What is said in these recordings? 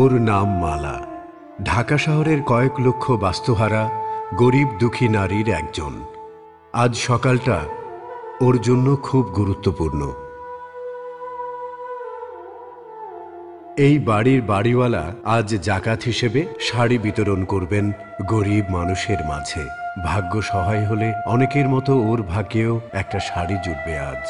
ওর নাম মালা। ঢাকা শহরের কয়েক লক্ষ বাস্তুহারা গরিব দুঃখী নারীর একজন। আজ সকালটা ওর জন্য খুব গুরুত্বপূর্ণ। এই বাড়ির বাড়িওয়ালা আজ জাকাত হিসেবে শাড়ি বিতরণ করবেন গরিব মানুষের মাঝে। ভাগ্য সহায় হলে অনেকের মতো ওর ভাগ্যেও একটা শাড়ি জুটবে আজ।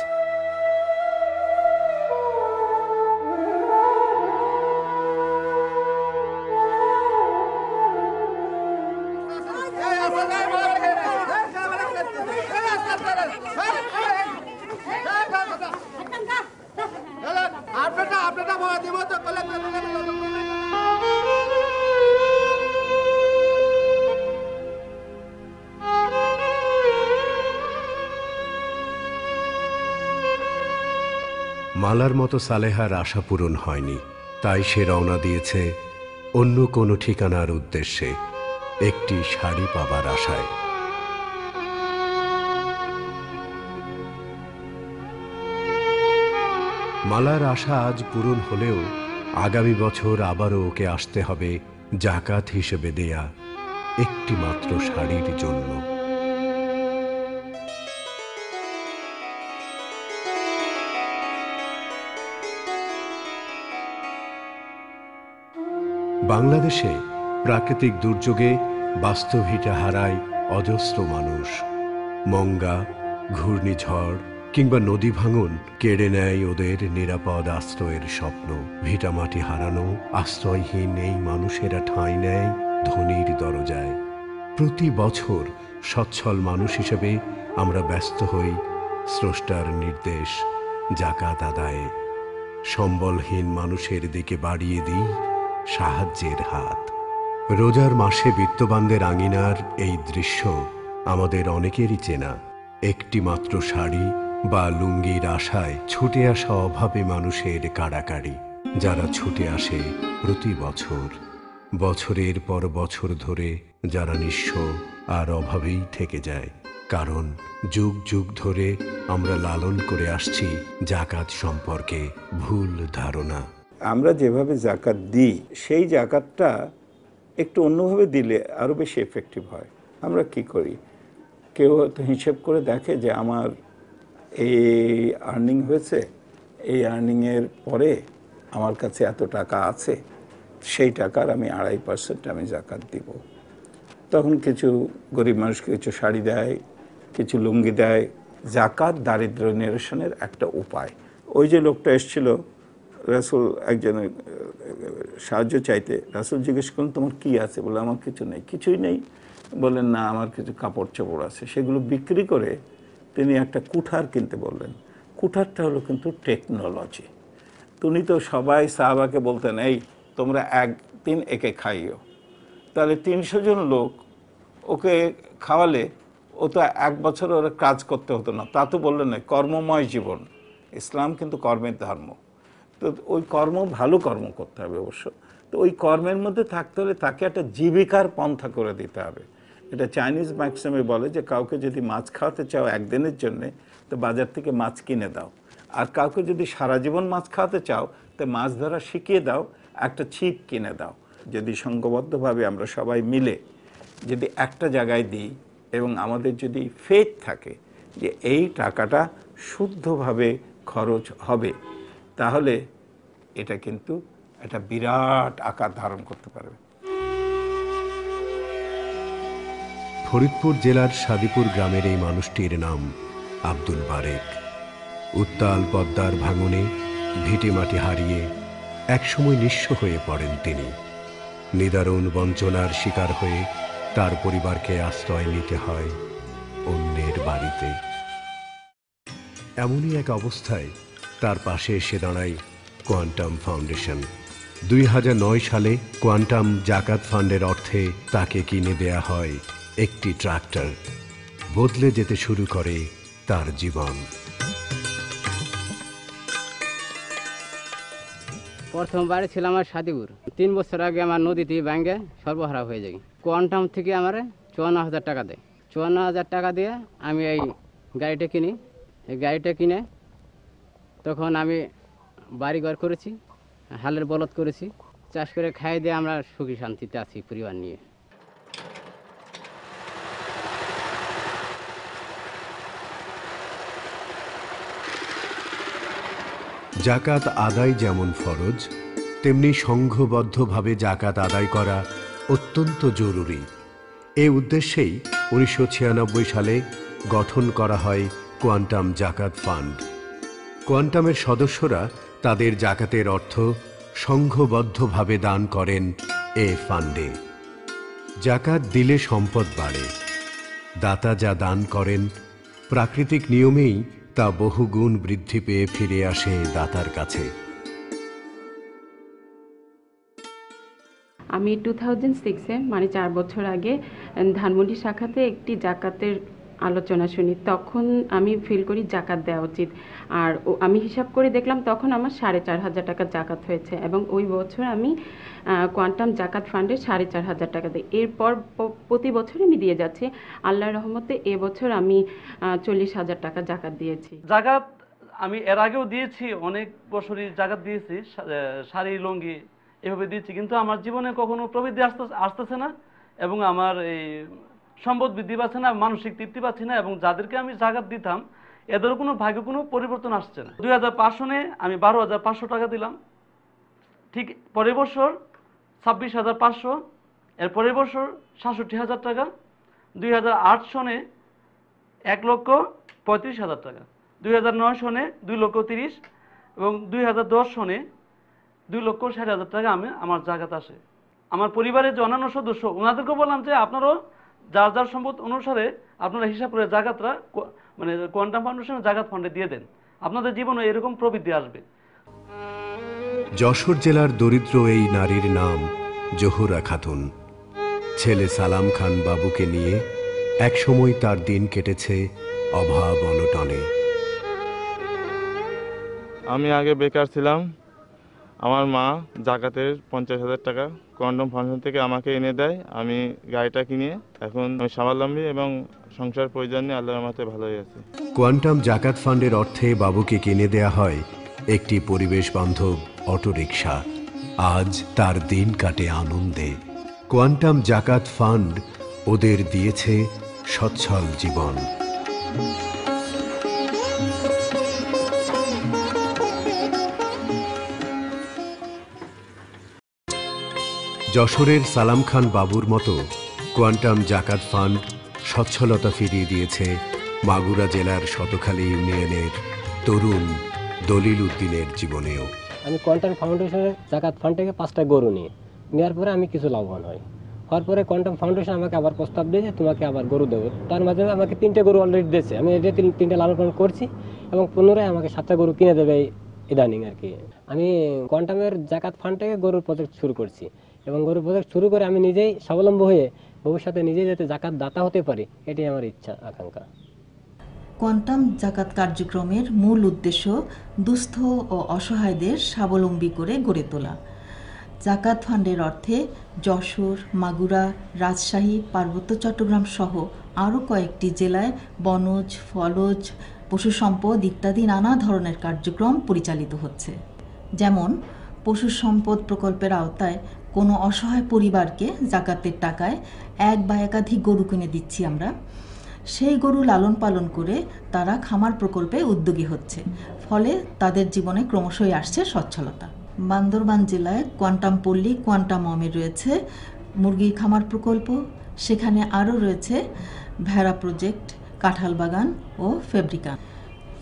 মালার মতো সালেহার আশা পূরণ হয়নি, তাই সে রওনা দিয়েছে অন্য কোনো ঠিকানার উদ্দেশ্যে, একটি শাড়ি পাবার আশায়। মালার আশা আজ পূরণ হলেও আগামী বছর আবারও ওকে আসতে হবে জাকাত হিসেবে দেয়া একটি মাত্র শাড়ির জন্য। বাংলাদেশে প্রাকৃতিক দুর্যোগে বাস্তবভিটা হারায় অজস্র মানুষ। মঙ্গা, ঘূর্ণিঝড় কিংবা নদী ভাঙন কেড়ে নেয় ওদের নিরাপদ আশ্রয়ের স্বপ্ন। ভিটামাটি হারানো আশ্রয়হীন এই মানুষেরা ঠাঁই নেয় ধনীর দরজায়। প্রতি বছর সচ্ছল মানুষ হিসেবে আমরা ব্যস্ত হই স্রষ্টার নির্দেশ জাকাত আদায়ে। সম্বলহীন মানুষের দিকে বাড়িয়ে দিই সাহায্যের হাত। রোজার মাসে বিত্তবানদের আঙিনার এই দৃশ্য আমাদের অনেকেরই চেনা। একটি মাত্র শাড়ি বা লুঙ্গির আশায় ছুটে আসা অভাবী মানুষের কাড়াকাড়ি, যারা ছুটে আসে প্রতি বছর, বছরের পর বছর ধরে, যারা নিঃস্ব আর অভাবেই থেকে যায়। কারণ যুগ যুগ ধরে আমরা লালন করে আসছি জাকাত সম্পর্কে ভুল ধারণা। আমরা যেভাবে জাকাত দিই সেই জাকাতটা একটু অন্যভাবে দিলে আরও বেশি এফেক্টিভ হয়। আমরা কি করি, কেউ হয়তো হিসেব করে দেখে যে আমার এই আর্নিং হয়েছে, এই আর্নিংয়ের পরে আমার কাছে এত টাকা আছে, সেই টাকার আমি 2.5% আমি জাকাত দিব। তখন কিছু গরিব মানুষকে কিছু শাড়ি দেয়, কিছু লুঙ্গি দেয়। জাকাত দারিদ্র নিরসনের একটা উপায়। ওই যে লোকটা এসেছিল রাসূল একজনের সাহায্য চাইতে, রাসূল জিজ্ঞেস করলেন তোমার কি আছে? বলে আমার কিছু নেই। কিছুই নেই? বললেন না, আমার কিছু কাপড় চোপড় আছে। সেগুলো বিক্রি করে তিনি একটা কুঠার কিনতে বললেন। কুঠারটা হলো কিন্তু টেকনোলজি। উনি তো সবাই সাহাবাকে বলতেন এই তোমরা একদিন একে খাইও, তাহলে 300 জন লোক ওকে খাওয়ালে ও তো 1 বছর ওরা কাজ করতে হতো না। তা তো বললেন না, কর্মময় জীবন। ইসলাম কিন্তু কর্মের ধর্ম। তো ওই কর্ম ভালো কর্ম করতে হবে অবশ্য। তো ওই কর্মের মধ্যে থাকতে হলে তাকে একটা জীবিকার পন্থা করে দিতে হবে। এটা চাইনিজ ম্যাক্সিমে বলে যে কাউকে যদি মাছ খাওয়াতে চাও একদিনের জন্যে, তো বাজার থেকে মাছ কিনে দাও। আর কাউকে যদি সারা জীবন মাছ খাওয়াতে চাও, তো মাছ ধরা শিখিয়ে দাও, একটা ছিপ কিনে দাও। যদি সংঘবদ্ধভাবে আমরা সবাই মিলে যদি একটা জায়গায় দিই এবং আমাদের যদি ফেথ থাকে যে এই টাকাটা শুদ্ধভাবে খরচ হবে, তাহলে এটা কিন্তু একটা বিরাট আকার ধারণ করতে পারবে। ফরিদপুর জেলার সাদিপুর গ্রামের এই মানুষটির নাম আব্দুল বারেক। উত্তাল পদ্মার ভাঙনে ভিটেমাটি হারিয়ে একসময় নিঃস্ব হয়ে পড়েন তিনি। নিদারুণ বঞ্চনার শিকার হয়ে তার পরিবারকে আশ্রয় নিতে হয় অন্যের বাড়িতে। এমনই এক অবস্থায় তার পাশে এসে দাঁড়ায় কোয়ান্টাম ফাউন্ডেশন। 2009 সালে কোয়ান্টাম জাকাত ফান্ডের অর্থে তাকে কিনে দেয়া হয় একটি ট্রাক্টর। বদলে যেতে শুরু করে তার জীবন। প্রথম বাড়ি ছিল আমার সাদিপুর। 3 বছর আগে আমার নদীতে ব্যাঙ্গে সর্বহারা হয়ে যায়। কোয়ান্টাম থেকে আমার 54,000 টাকা দেয়। 54,000 টাকা দিয়ে আমি এই গাড়িটা কিনি। এই গাড়িটা কিনে তখন আমি বাড়িঘর করেছি, হালের বলদ করেছি, চাষ করে খাই দিয়ে আমরা সুখী শান্তিতে আছি পরিবার নিয়ে। জাকাত আদায় যেমন ফরজ, তেমনি সংঘবদ্ধভাবে জাকাত আদায় করা অত্যন্ত জরুরি। এ উদ্দেশ্যেই 1996 সালে গঠন করা হয় কোয়ান্টাম জাকাত ফান্ড। কোয়ান্টামের সদস্যরা তাদের জাকাতের অর্থ সংঘবদ্ধভাবে দান করেন এ ফান্ডে। জাকাত দিলে সম্পদ বাড়ে। দাতা যা দান করেন প্রাকৃতিক নিয়মেই তা বহুগুণ বৃদ্ধি পেয়ে ফিরে আসে দাতার কাছে। আমি 2006-এ মানে 4 বছর আগে ধানমন্ডি শাখাতে একটি জাকাতের আলোচনা শুনি। তখন আমি ফিল করি জাকাত দেওয়া উচিত। আর আমি হিসাব করে দেখলাম তখন আমার 4,500 টাকা জাকাত হয়েছে এবং ওই বছর আমি কোয়ান্টাম জাকাত ফান্ডে 4,500 টাকা দিই। এরপর প্রতি বছর আমি দিয়ে যাচ্ছি। আল্লাহর রহমতে এবছর আমি 40,000 টাকা জাকাত দিয়েছি। জাকাত আমি এর আগেও দিয়েছি, অনেক বছরই জাকাত দিয়েছি, শাড়ি লুঙ্গি এভাবে দিয়েছি, কিন্তু আমার জীবনে কখনো প্রবৃদ্ধি আসতেছে না এবং আমার এই সম্পদ বৃদ্ধি পাচ্ছে না, মানসিক তৃপ্তি পাচ্ছি না এবং যাদেরকে আমি জাকাত দিতাম এদের কোনো ভাগ্যে কোনো পরিবর্তন আসছে না। 2005 সনে আমি 12,500 টাকা দিলাম, ঠিক পরের বছর 26,500, এর পরের বছর 67,000 টাকা, 2008 সনে 1,35,000 টাকা, 2009 সনে 2,30,000 এবং 2010 সনে 2,60,000 টাকা আমার জাকাত আসে। আমার পরিবারের যে অন্যান্য সদস্য ওনাদেরকে বললাম যে আপনারাও যার যার সম্পদ অনুসারে আপনারা হিসাব করে জাকাতরা মানে কোয়ান্টাম ফাউন্ডেশনের জাকাত ফান্ডে দিয়ে দেন, আপনাদের জীবনে এরকম প্রবৃদ্ধি আসবে। যশোর জেলার দরিদ্র এই নারীর নাম জহুরা খাতুন। ছেলে সালাম খান বাবুকে নিয়ে একসময় তার দিন কেটেছে অভাব অনটনে। আমি আগে বেকার ছিলাম। আমার মা জাকাতের 50,000 টাকা কোয়ান্টাম ফাউন্ডেশন থেকে আমাকে এনে দেয়। আমি গাড়িটা কিনে এখন আমি স্বাবলম্বী এবং সংসার প্রয়োজন নিয়ে আল্লাহর রহমতে ভালোই আছি। কোয়ান্টাম জাকাত ফান্ডের অর্থে বাবুকে কিনে দেয়া হয় একটি পরিবেশ বান্ধব অটোরিকশা। আজ তার দিন কাটে আনন্দে। কোয়ান্টাম জাকাত ফান্ড ওদের দিয়েছে সচ্ছল জীবন। যশোরের সালাম খান বাবুর মতো কোয়ান্টাম জাকাত ফান্ড সচ্ছলতা ফিরিয়ে দিয়েছে মাগুরা জেলার শতখালী ইউনিয়নের তরুণ দলিল উদ্দিনের জীবনেও। আমি কোয়ান্টাম ফাউন্ডেশনের জাকাত ফান্ড থেকে 5টা গরু নেওয়ার পরে আমি কিছু লাভবান হওয়ার পরে কোয়ান্টাম ফাউন্ডেশন আমাকে আবার প্রস্তাব দিয়ে যে তোমাকে আবার গরু দেবো। তার মাধ্যমে আমাকে 3টে গরু অলরেডি দিয়েছে। আমি এটা 3টে লালন পালন করছি এবং পুনরায় আমাকে 7টা গরু কিনে দেবে ইদানিং আর কি। আমি কোয়ান্টামের জাকাত ফান্ড থেকে গরুর প্রজেক্ট শুরু করছি এবং গরুর প্রজেক্ট শুরু করে আমি নিজেই স্বাবলম্বী হয়ে ভবিষ্যতে নিজেই যাতে জাকাত দাতা হতে পারি, এটাই আমার ইচ্ছা আকাঙ্ক্ষা। কোয়ান্টাম জাকাত কার্যক্রমের মূল উদ্দেশ্য দুস্থ ও অসহায়দের স্বাবলম্বী করে গড়ে তোলা। জাকাত ফান্ডের অর্থে যশোর, মাগুরা, রাজশাহী, পার্বত্য চট্টগ্রাম সহ আরও কয়েকটি জেলায় বনজ, ফলজ, পশু সম্পদ ইত্যাদি নানা ধরনের কার্যক্রম পরিচালিত হচ্ছে। যেমন পশু সম্পদ প্রকল্পের আওতায় কোনো অসহায় পরিবারকে জাকাতের টাকায় 1 বা একাধিক গরু কিনে দিচ্ছি আমরা। সেই গরু লালন পালন করে তারা খামার প্রকল্পে উদ্যোগী হচ্ছে, ফলে তাদের জীবনে ক্রমশই আসছে সচ্ছলতা। বান্দরবান জেলায় কোয়ান্টাম পল্লী কোয়ান্টাম মমে রয়েছে মুরগির খামার প্রকল্প, সেখানে আরও রয়েছে ভেড়া প্রজেক্ট, কাঁঠাল বাগান ও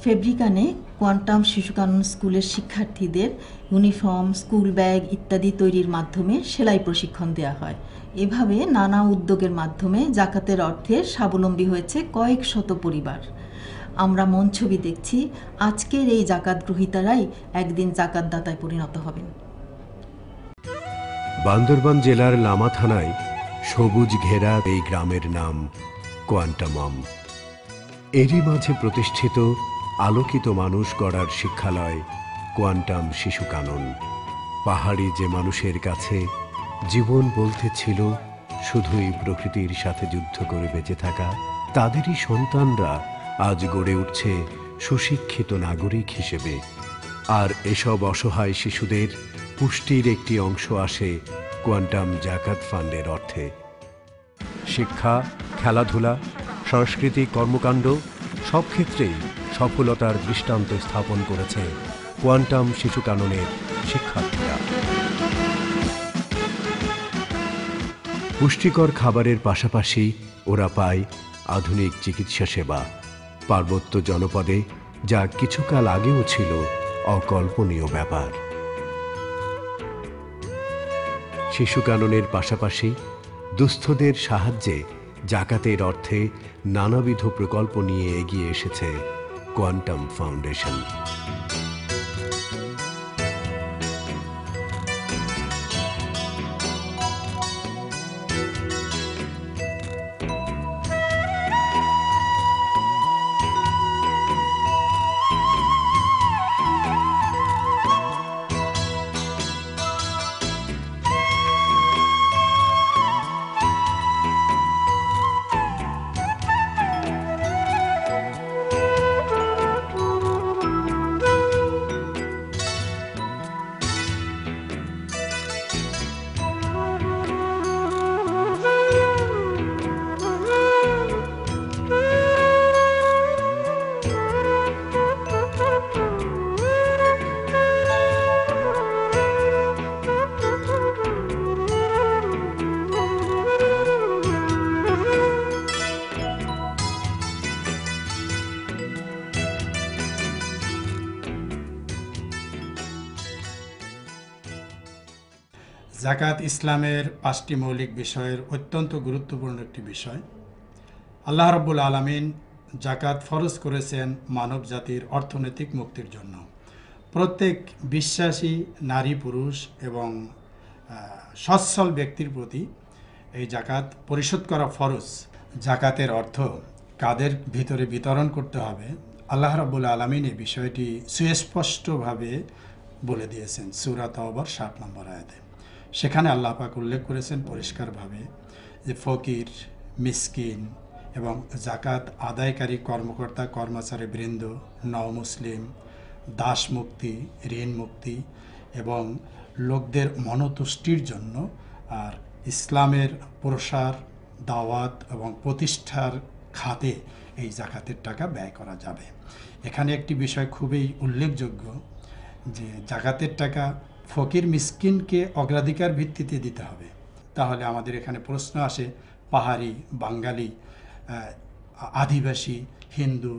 ফেব্রিকানে কোয়ান্টাম শিশুকানন স্কুলের শিক্ষার্থীদের ইউনিফর্ম, স্কুল ব্যাগ ইত্যাদি তৈরির মাধ্যমে সেলাই প্রশিক্ষণ দেওয়া হয়। এভাবে নানা উদ্যোগের মাধ্যমে জাকাতের অর্থে স্বাবলম্বী হয়েছে কয়েক শত পরিবার। আমরা মন ছবি দেখছি আজকের এই জাকাত গ্রহীতারাই একদিন জাকাত দাতায় পরিণত হবেন। বান্দরবান জেলার লামা থানায় সবুজ ঘেরা এই গ্রামের নাম কোয়ান্টামম। এরই মাঝে প্রতিষ্ঠিত আলোকিত মানুষ গড়ার শিক্ষালয় কোয়ান্টাম শিশু কানন। পাহাড়ি যে মানুষের কাছে জীবন বলতে ছিল শুধুই প্রকৃতির সাথে যুদ্ধ করে বেঁচে থাকা, তাদেরই সন্তানরা আজ গড়ে উঠছে সুশিক্ষিত নাগরিক হিসেবে। আর এসব অসহায় শিশুদের পুষ্টির একটি অংশ আসে কোয়ান্টাম জাকাত ফান্ডের অর্থে। শিক্ষা, খেলাধুলা, সাংস্কৃতিক কর্মকাণ্ড সব ক্ষেত্রেই সফলতার দৃষ্টান্ত স্থাপন করেছে কোয়ান্টাম শিশু কাননের শিক্ষার্থীরা। পুষ্টিকর খাবারের পাশাপাশি ওরা পায় আধুনিক চিকিৎসা সেবা পার্বত্য জনপদে, যা কিছুকাল আগেও ছিল অকল্পনীয় ব্যাপার। শিশু কাননের পাশাপাশি দুস্থদের সাহায্যে জাকাতের অর্থে নানাবিধ প্রকল্প নিয়ে এগিয়ে এসেছে কোয়ান্টাম ফাউন্ডেশন। জাকাত ইসলামের 5টি মৌলিক বিষয়ের অত্যন্ত গুরুত্বপূর্ণ একটি বিষয়। আল্লাহ রাব্বুল আলামিন জাকাত ফরজ করেছেন মানব জাতির অর্থনৈতিক মুক্তির জন্য। প্রত্যেক বিশ্বাসী নারী পুরুষ এবং সচ্ছল ব্যক্তির প্রতি এই জাকাত পরিশোধ করা ফরজ। জাকাতের অর্থ কাদের ভিতরে বিতরণ করতে হবে, আল্লাহ রাব্বুল আলামিন এই বিষয়টি সুস্পষ্টভাবে বলে দিয়েছেন সূরা তাওবার 60 নম্বর আয়াতে। সেখানে আল্লাহ পাক উল্লেখ করেছেন পরিষ্কারভাবে যে ফকির, মিসকিন এবং জাকাত আদায়কারী কর্মকর্তা কর্মচারী বৃন্দ, নও-মুসলিম, দাস মুক্তি, ঋণ মুক্তি এবং লোকদের মনতুষ্টির জন্য আর ইসলামের প্রসার, দাওয়াত এবং প্রতিষ্ঠার খাতে এই জাকাতের টাকা ব্যয় করা যাবে। এখানে একটি বিষয় খুবই উল্লেখযোগ্য যে জাকাতের টাকা ফকির মিসকিনকে অগ্রাধিকার ভিত্তিতে দিতে হবে। তাহলে আমাদের এখানে প্রশ্ন আসে, পাহাড়ি, বাঙালি, আদিবাসী, হিন্দু,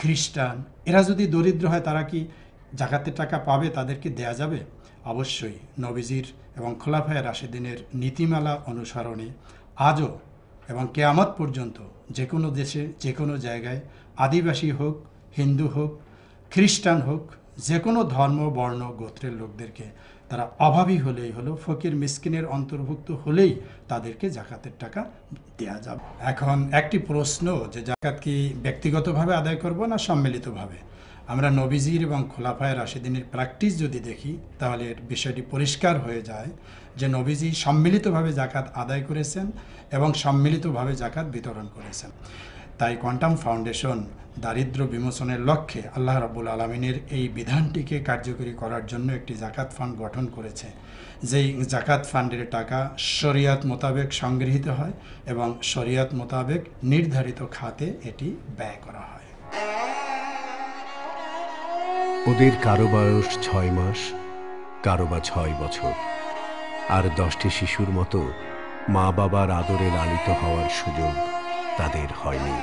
খ্রিস্টান এরা যদি দরিদ্র হয় তারা কি জাকাতের টাকা পাবে, তাদেরকে দেয়া যাবে? অবশ্যই নবীজির এবং খোলাফায়ে রাশেদিনের নীতিমালা অনুসরণে আজও এবং কিয়ামত পর্যন্ত যে কোনো দেশে যে কোনো জায়গায় আদিবাসী হোক, হিন্দু হোক, খ্রিস্টান হোক, যে কোনো ধর্ম, বর্ণ, গোত্রের লোকদেরকে তারা অভাবী হলেই হলো, ফকির মিসকিনের অন্তর্ভুক্ত হলেই তাদেরকে জাকাতের টাকা দেয়া যাবে। এখন একটি প্রশ্ন যে জাকাত কি ব্যক্তিগতভাবে আদায় করব না সম্মিলিতভাবে? আমরা নবীজির এবং খোলাফায়ে রাশেদিনের প্র্যাকটিস যদি দেখি তাহলে বিষয়টি পরিষ্কার হয়ে যায় যে নবীজি সম্মিলিতভাবে জাকাত আদায় করেছেন এবং সম্মিলিতভাবে জাকাত বিতরণ করেছেন। তাই কোয়ান্টাম ফাউন্ডেশন দারিদ্র্য বিমোচনের লক্ষ্যে আল্লাহ রাব্বুল আলামিনের এই বিধানটিকে কার্যকরী করার জন্য একটি জাকাত ফান্ড গঠন করেছে। যেই জাকাত ফান্ডের টাকা শরিয়াত মোতাবেক সংগৃহীত হয় এবং শরিয়াত মোতাবেক নির্ধারিত খাতে এটি ব্যয় করা হয়। ওদের কারো বয়স 6 মাস, কারো বা 6 বছর, আর 10টি শিশুর মতো মা বাবার আদরে লালিত হওয়ার সুযোগ তাদের হয়নি।